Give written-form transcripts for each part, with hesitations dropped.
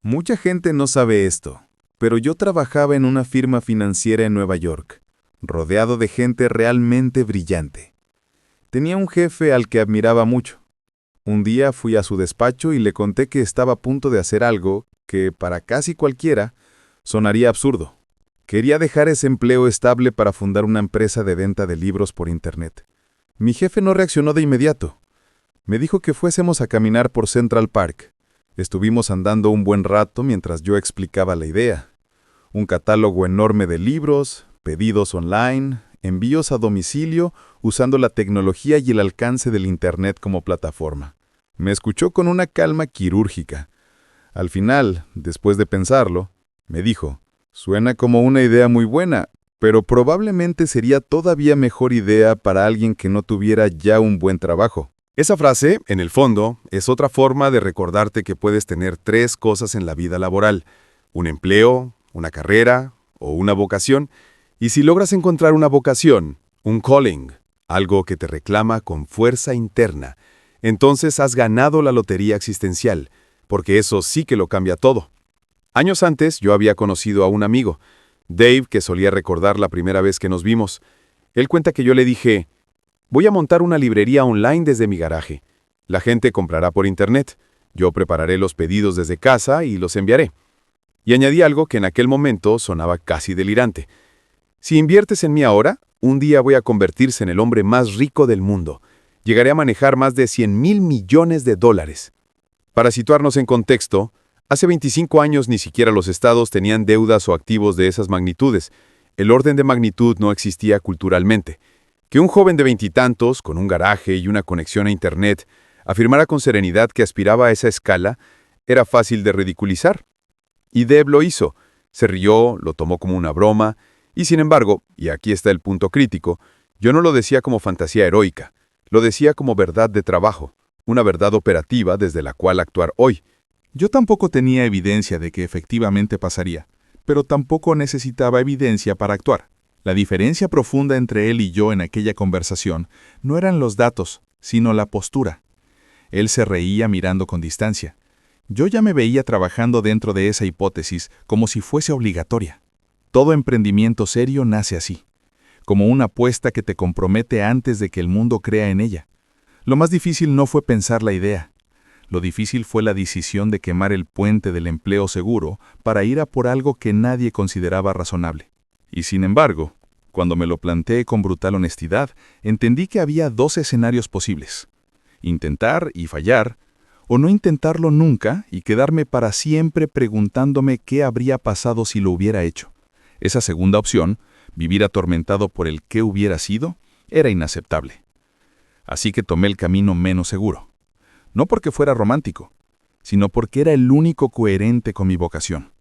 Mucha gente no sabe esto, pero yo trabajaba en una firma financiera en Nueva York, rodeado de gente realmente brillante. Tenía un jefe al que admiraba mucho. Un día fui a su despacho y le conté que estaba a punto de hacer algo que, para casi cualquiera, sonaría absurdo. Quería dejar ese empleo estable para fundar una empresa de venta de libros por Internet. Mi jefe no reaccionó de inmediato. Me dijo que fuésemos a caminar por Central Park. Estuvimos andando un buen rato mientras yo explicaba la idea. Un catálogo enorme de libros, pedidos online, envíos a domicilio usando la tecnología y el alcance del Internet como plataforma. Me escuchó con una calma quirúrgica. Al final, después de pensarlo, me dijo, «Suena como una idea muy buena, pero probablemente sería todavía mejor idea para alguien que no tuviera ya un buen trabajo». Esa frase, en el fondo, es otra forma de recordarte que puedes tener tres cosas en la vida laboral: un empleo, una carrera o una vocación. Y si logras encontrar una vocación, un calling, algo que te reclama con fuerza interna, entonces has ganado la lotería existencial, porque eso sí que lo cambia todo. Años antes yo había conocido a un amigo, Dave, que solía recordar la primera vez que nos vimos. Él cuenta que yo le dije: voy a montar una librería online desde mi garaje. La gente comprará por internet. Yo prepararé los pedidos desde casa y los enviaré. Y añadí algo que en aquel momento sonaba casi delirante. Si inviertes en mí ahora, un día voy a convertirse en el hombre más rico del mundo. Llegaré a manejar más de 100,000 millones de dólares. Para situarnos en contexto, hace 25 años ni siquiera los estados tenían deudas o activos de esas magnitudes. El orden de magnitud no existía culturalmente. Que un joven de veintitantos, con un garaje y una conexión a Internet, afirmara con serenidad que aspiraba a esa escala, era fácil de ridiculizar. Y Deb lo hizo. Se rió, lo tomó como una broma, y sin embargo, y aquí está el punto crítico, yo no lo decía como fantasía heroica, lo decía como verdad de trabajo, una verdad operativa desde la cual actuar hoy. Yo tampoco tenía evidencia de que efectivamente pasaría, pero tampoco necesitaba evidencia para actuar. La diferencia profunda entre él y yo en aquella conversación no eran los datos, sino la postura. Él se reía mirando con distancia. Yo ya me veía trabajando dentro de esa hipótesis como si fuese obligatoria. Todo emprendimiento serio nace así, como una apuesta que te compromete antes de que el mundo crea en ella. Lo más difícil no fue pensar la idea. Lo difícil fue la decisión de quemar el puente del empleo seguro para ir a por algo que nadie consideraba razonable. Y sin embargo, cuando me lo planteé con brutal honestidad, entendí que había dos escenarios posibles: intentar y fallar, o no intentarlo nunca y quedarme para siempre preguntándome qué habría pasado si lo hubiera hecho. Esa segunda opción, vivir atormentado por el qué hubiera sido, era inaceptable. Así que tomé el camino menos seguro. No porque fuera romántico, sino porque era el único coherente con mi vocación.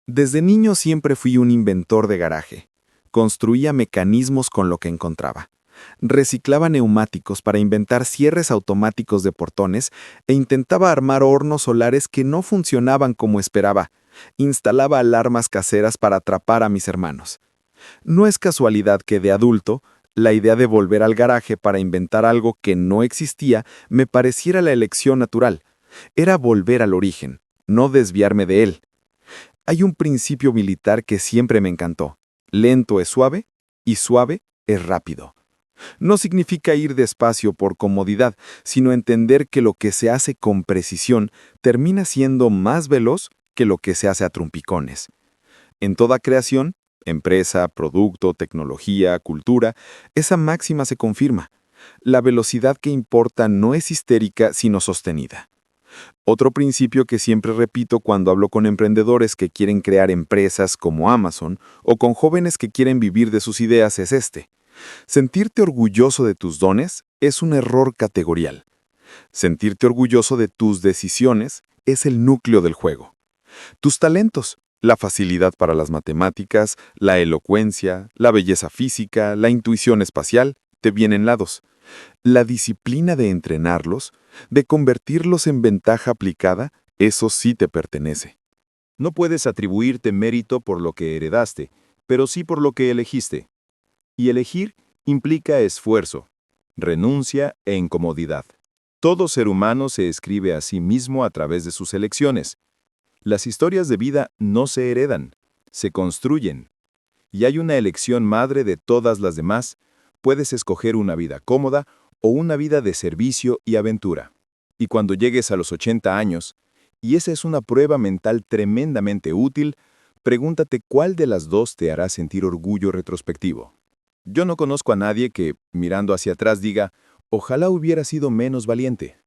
Desde niño siempre fui un inventor de garaje. Construía mecanismos con lo que encontraba. Reciclaba neumáticos para inventar cierres automáticos de portones e intentaba armar hornos solares que no funcionaban como esperaba. Instalaba alarmas caseras para atrapar a mis hermanos. No es casualidad que de adulto, la idea de volver al garaje para inventar algo que no existía me pareciera la elección natural. Era volver al origen, no desviarme de él. Hay un principio militar que siempre me encantó: lento es suave y suave es rápido. No significa ir despacio por comodidad, sino entender que lo que se hace con precisión termina siendo más veloz que lo que se hace a trompicones. En toda creación, empresa, producto, tecnología, cultura, esa máxima se confirma. La velocidad que importa no es histérica, sino sostenida. Otro principio que siempre repito cuando hablo con emprendedores que quieren crear empresas como Amazon o con jóvenes que quieren vivir de sus ideas es este: sentirte orgulloso de tus dones es un error categorial. Sentirte orgulloso de tus decisiones es el núcleo del juego. Tus talentos, la facilidad para las matemáticas, la elocuencia, la belleza física, la intuición espacial, te vienen lados. La disciplina de entrenarlos, de convertirlos en ventaja aplicada, eso sí te pertenece. No puedes atribuirte mérito por lo que heredaste, pero sí por lo que elegiste. Y elegir implica esfuerzo, renuncia e incomodidad. Todo ser humano se escribe a sí mismo a través de sus elecciones. Las historias de vida no se heredan, se construyen. Y hay una elección madre de todas las demás. Puedes escoger una vida cómoda o una vida de servicio y aventura. Y cuando llegues a los 80 años, y esa es una prueba mental tremendamente útil, pregúntate cuál de las dos te hará sentir orgullo retrospectivo. Yo no conozco a nadie que, mirando hacia atrás, diga, ojalá hubiera sido menos valiente.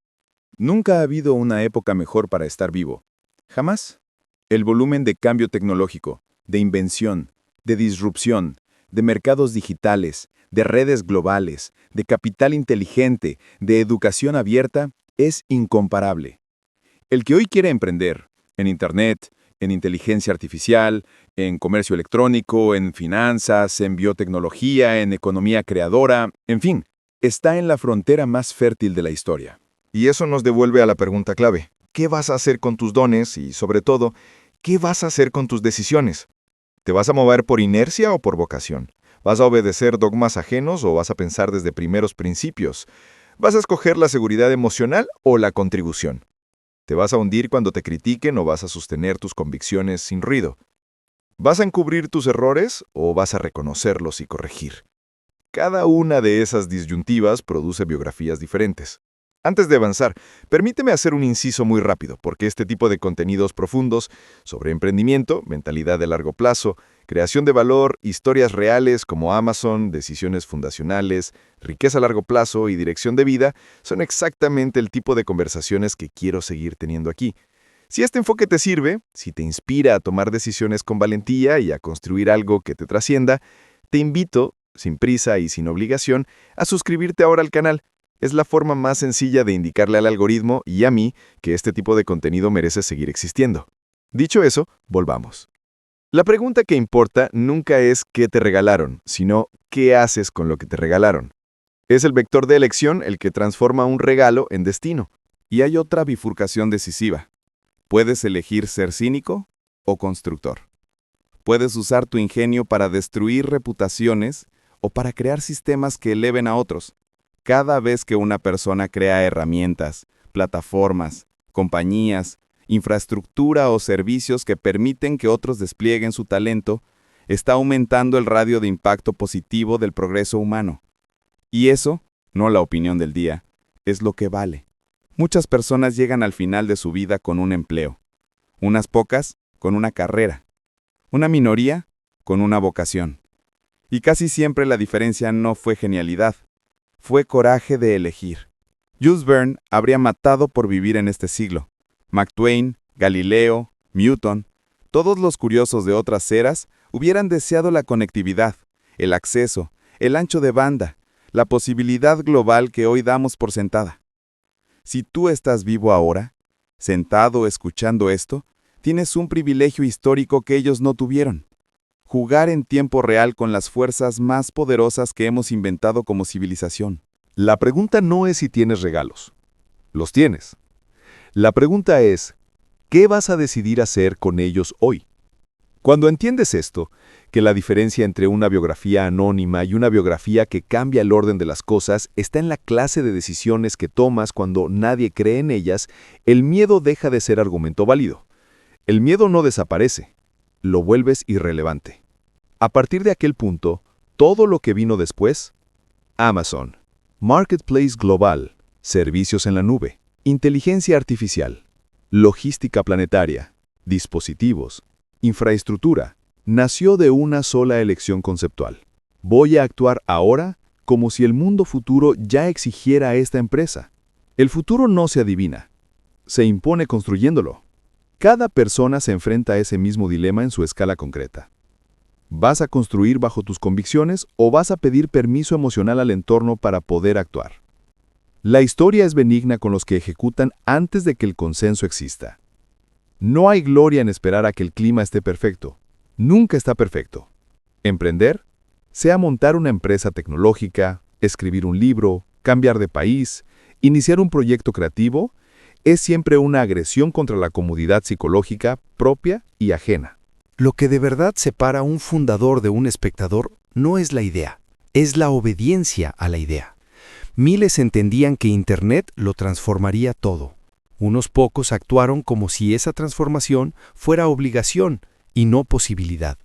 Nunca ha habido una época mejor para estar vivo. Jamás. El volumen de cambio tecnológico, de invención, de disrupción, de mercados digitales, de redes globales, de capital inteligente, de educación abierta, es incomparable. El que hoy quiere emprender, en Internet, en inteligencia artificial, en comercio electrónico, en finanzas, en biotecnología, en economía creadora, en fin, está en la frontera más fértil de la historia. Y eso nos devuelve a la pregunta clave. ¿Qué vas a hacer con tus dones y, sobre todo, qué vas a hacer con tus decisiones? ¿Te vas a mover por inercia o por vocación? ¿Vas a obedecer dogmas ajenos o vas a pensar desde primeros principios? ¿Vas a escoger la seguridad emocional o la contribución? ¿Te vas a hundir cuando te critiquen o vas a sostener tus convicciones sin ruido? ¿Vas a encubrir tus errores o vas a reconocerlos y corregir? Cada una de esas disyuntivas produce biografías diferentes. Antes de avanzar, permíteme hacer un inciso muy rápido, porque este tipo de contenidos profundos sobre emprendimiento, mentalidad de largo plazo, creación de valor, historias reales como Amazon, decisiones fundacionales, riqueza a largo plazo y dirección de vida, son exactamente el tipo de conversaciones que quiero seguir teniendo aquí. Si este enfoque te sirve, si te inspira a tomar decisiones con valentía y a construir algo que te trascienda, te invito, sin prisa y sin obligación, a suscribirte ahora al canal. Es la forma más sencilla de indicarle al algoritmo y a mí que este tipo de contenido merece seguir existiendo. Dicho eso, volvamos. La pregunta que importa nunca es qué te regalaron, sino qué haces con lo que te regalaron. Es el vector de elección el que transforma un regalo en destino. Y hay otra bifurcación decisiva. Puedes elegir ser cínico o constructor. Puedes usar tu ingenio para destruir reputaciones o para crear sistemas que eleven a otros. Cada vez que una persona crea herramientas, plataformas, compañías, infraestructura o servicios que permiten que otros desplieguen su talento, está aumentando el radio de impacto positivo del progreso humano. Y eso, no la opinión del día, es lo que vale. Muchas personas llegan al final de su vida con un empleo, unas pocas con una carrera, una minoría con una vocación. Y casi siempre la diferencia no fue genialidad, fue coraje de elegir. Jules Verne habría matado por vivir en este siglo. Mark Twain, Galileo, Newton, todos los curiosos de otras eras hubieran deseado la conectividad, el acceso, el ancho de banda, la posibilidad global que hoy damos por sentada. Si tú estás vivo ahora, sentado escuchando esto, tienes un privilegio histórico que ellos no tuvieron. Jugar en tiempo real con las fuerzas más poderosas que hemos inventado como civilización. La pregunta no es si tienes regalos. Los tienes. La pregunta es, ¿qué vas a decidir hacer con ellos hoy? Cuando entiendes esto, que la diferencia entre una biografía anónima y una biografía que cambia el orden de las cosas está en la clase de decisiones que tomas cuando nadie cree en ellas, el miedo deja de ser argumento válido. El miedo no desaparece. Lo vuelves irrelevante. A partir de aquel punto, todo lo que vino después, Amazon, Marketplace Global, servicios en la nube, inteligencia artificial, logística planetaria, dispositivos, infraestructura, nació de una sola elección conceptual. Voy a actuar ahora como si el mundo futuro ya exigiera a esta empresa. El futuro no se adivina, se impone construyéndolo. Cada persona se enfrenta a ese mismo dilema en su escala concreta. ¿Vas a construir bajo tus convicciones o vas a pedir permiso emocional al entorno para poder actuar? La historia es benigna con los que ejecutan antes de que el consenso exista. No hay gloria en esperar a que el clima esté perfecto. Nunca está perfecto. Emprender, sea montar una empresa tecnológica, escribir un libro, cambiar de país, iniciar un proyecto creativo, es siempre una agresión contra la comodidad psicológica propia y ajena. Lo que de verdad separa a un fundador de un espectador no es la idea, es la obediencia a la idea. Miles entendían que Internet lo transformaría todo. Unos pocos actuaron como si esa transformación fuera obligación y no posibilidad.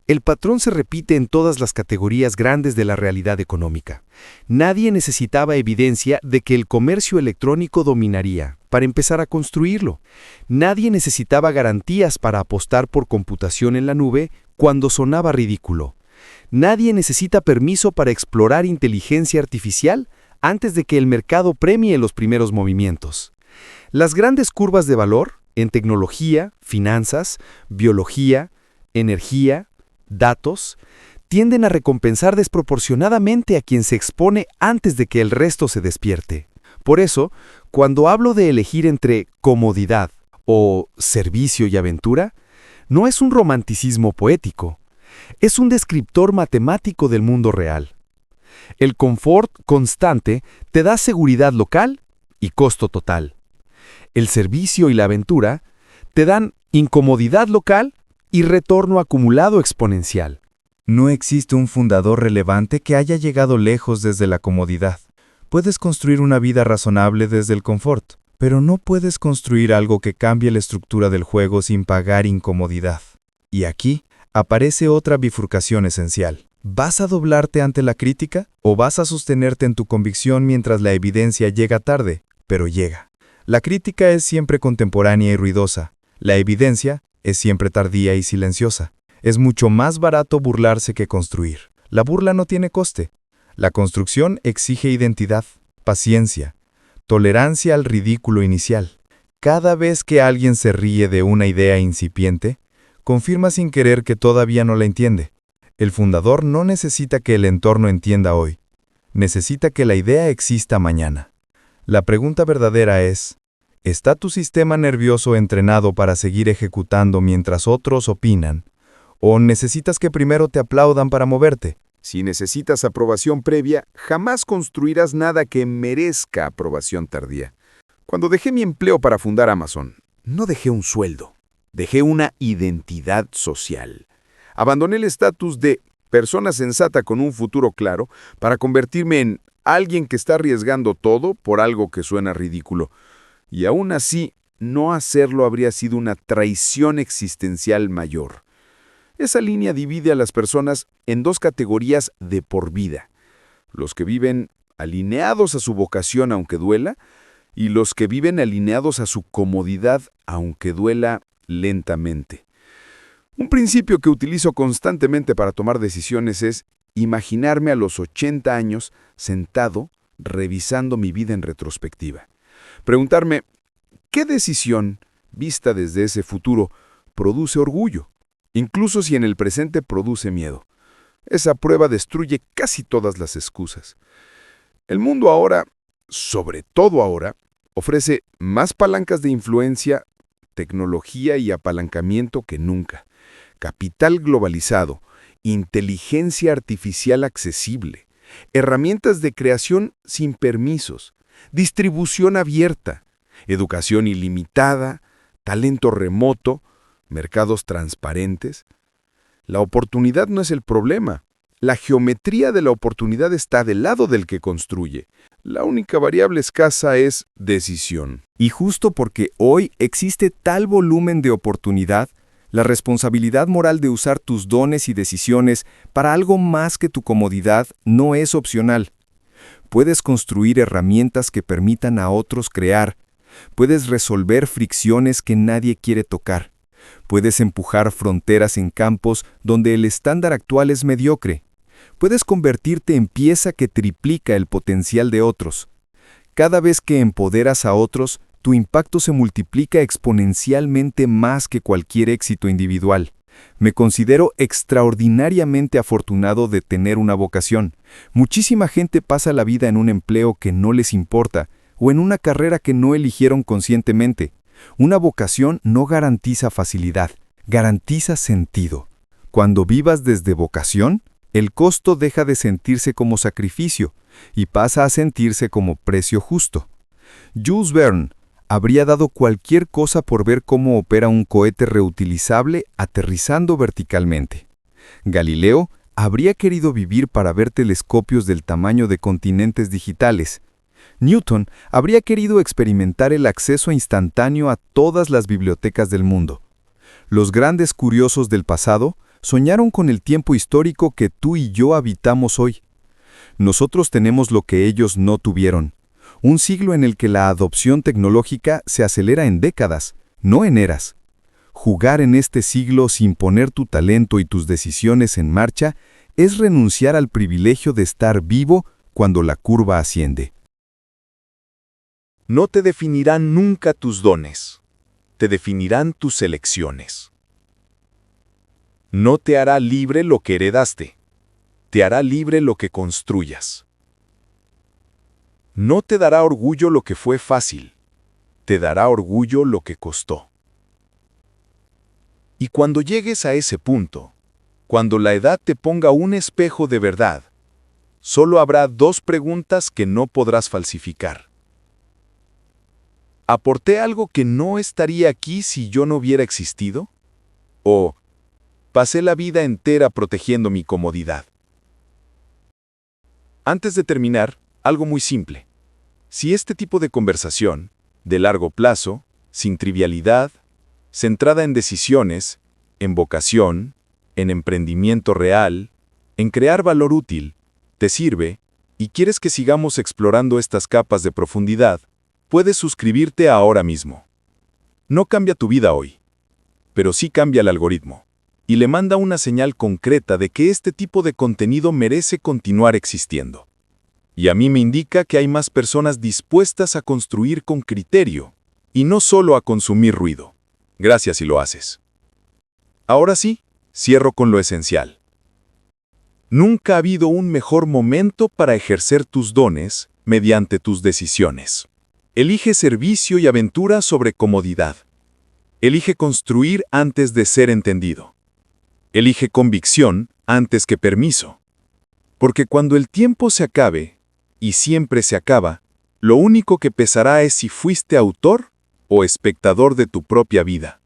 El patrón se repite en todas las categorías grandes de la realidad económica. Nadie necesitaba evidencia de que el comercio electrónico dominaría para empezar a construirlo. Nadie necesitaba garantías para apostar por computación en la nube cuando sonaba ridículo. Nadie necesita permiso para explorar inteligencia artificial antes de que el mercado premie los primeros movimientos. Las grandes curvas de valor en tecnología, finanzas, biología, energía, datos, tienden a recompensar desproporcionadamente a quien se expone antes de que el resto se despierte. Por eso, cuando hablo de elegir entre comodidad o servicio y aventura, no es un romanticismo poético, es un descriptor matemático del mundo real. El confort constante te da seguridad local y costo total. El servicio y la aventura te dan incomodidad local y retorno acumulado exponencial. No existe un fundador relevante que haya llegado lejos desde la comodidad. Puedes construir una vida razonable desde el confort, pero no puedes construir algo que cambie la estructura del juego sin pagar incomodidad. Y aquí aparece otra bifurcación esencial. ¿Vas a doblarte ante la crítica o vas a sostenerte en tu convicción mientras la evidencia llega tarde, pero llega? La crítica es siempre contemporánea y ruidosa. La evidencia es siempre tardía y silenciosa. Es mucho más barato burlarse que construir. La burla no tiene coste. La construcción exige identidad, paciencia, tolerancia al ridículo inicial. Cada vez que alguien se ríe de una idea incipiente, confirma sin querer que todavía no la entiende. El fundador no necesita que el entorno entienda hoy. Necesita que la idea exista mañana. La pregunta verdadera es, ¿está tu sistema nervioso entrenado para seguir ejecutando mientras otros opinan? ¿O necesitas que primero te aplaudan para moverte? Si necesitas aprobación previa, jamás construirás nada que merezca aprobación tardía. Cuando dejé mi empleo para fundar Amazon, no dejé un sueldo, dejé una identidad social. Abandoné el estatus de persona sensata con un futuro claro para convertirme en alguien que está arriesgando todo por algo que suena ridículo. Y aún así, no hacerlo habría sido una traición existencial mayor. Esa línea divide a las personas en dos categorías de por vida: los que viven alineados a su vocación aunque duela, y los que viven alineados a su comodidad aunque duela lentamente. Un principio que utilizo constantemente para tomar decisiones es imaginarme a los 80 años sentado revisando mi vida en retrospectiva. Preguntarme, ¿qué decisión, vista desde ese futuro, produce orgullo? Incluso si en el presente produce miedo. Esa prueba destruye casi todas las excusas. El mundo ahora, sobre todo ahora, ofrece más palancas de influencia, tecnología y apalancamiento que nunca. Capital globalizado, inteligencia artificial accesible, herramientas de creación sin permisos, distribución abierta, educación ilimitada, talento remoto, mercados transparentes. La oportunidad no es el problema. La geometría de la oportunidad está del lado del que construye. La única variable escasa es decisión. Y justo porque hoy existe tal volumen de oportunidad, la responsabilidad moral de usar tus dones y decisiones para algo más que tu comodidad no es opcional. Puedes construir herramientas que permitan a otros crear. Puedes resolver fricciones que nadie quiere tocar. Puedes empujar fronteras en campos donde el estándar actual es mediocre. Puedes convertirte en pieza que triplica el potencial de otros. Cada vez que empoderas a otros, tu impacto se multiplica exponencialmente más que cualquier éxito individual. Me considero extraordinariamente afortunado de tener una vocación. Muchísima gente pasa la vida en un empleo que no les importa o en una carrera que no eligieron conscientemente. Una vocación no garantiza facilidad, garantiza sentido. Cuando vivas desde vocación, el costo deja de sentirse como sacrificio y pasa a sentirse como precio justo. Jules Verne habría dado cualquier cosa por ver cómo opera un cohete reutilizable aterrizando verticalmente. Galileo habría querido vivir para ver telescopios del tamaño de continentes digitales. Newton habría querido experimentar el acceso instantáneo a todas las bibliotecas del mundo. Los grandes curiosos del pasado soñaron con el tiempo histórico que tú y yo habitamos hoy. Nosotros tenemos lo que ellos no tuvieron, un siglo en el que la adopción tecnológica se acelera en décadas, no en eras. Jugar en este siglo sin poner tu talento y tus decisiones en marcha es renunciar al privilegio de estar vivo cuando la curva asciende. No te definirán nunca tus dones, te definirán tus elecciones. No te hará libre lo que heredaste, te hará libre lo que construyas. No te dará orgullo lo que fue fácil, te dará orgullo lo que costó. Y cuando llegues a ese punto, cuando la edad te ponga un espejo de verdad, solo habrá dos preguntas que no podrás falsificar. ¿Aporté algo que no estaría aquí si yo no hubiera existido? ¿O pasé la vida entera protegiendo mi comodidad? Antes de terminar, algo muy simple. Si este tipo de conversación, de largo plazo, sin trivialidad, centrada en decisiones, en vocación, en emprendimiento real, en crear valor útil, te sirve, y quieres que sigamos explorando estas capas de profundidad, puedes suscribirte ahora mismo. No cambia tu vida hoy, pero sí cambia el algoritmo, y le manda una señal concreta de que este tipo de contenido merece continuar existiendo. Y a mí me indica que hay más personas dispuestas a construir con criterio, y no solo a consumir ruido. Gracias si lo haces. Ahora sí, cierro con lo esencial. Nunca ha habido un mejor momento para ejercer tus dones mediante tus decisiones. Elige servicio y aventura sobre comodidad. Elige construir antes de ser entendido. Elige convicción antes que permiso. Porque cuando el tiempo se acabe, y siempre se acaba, lo único que pesará es si fuiste autor o espectador de tu propia vida.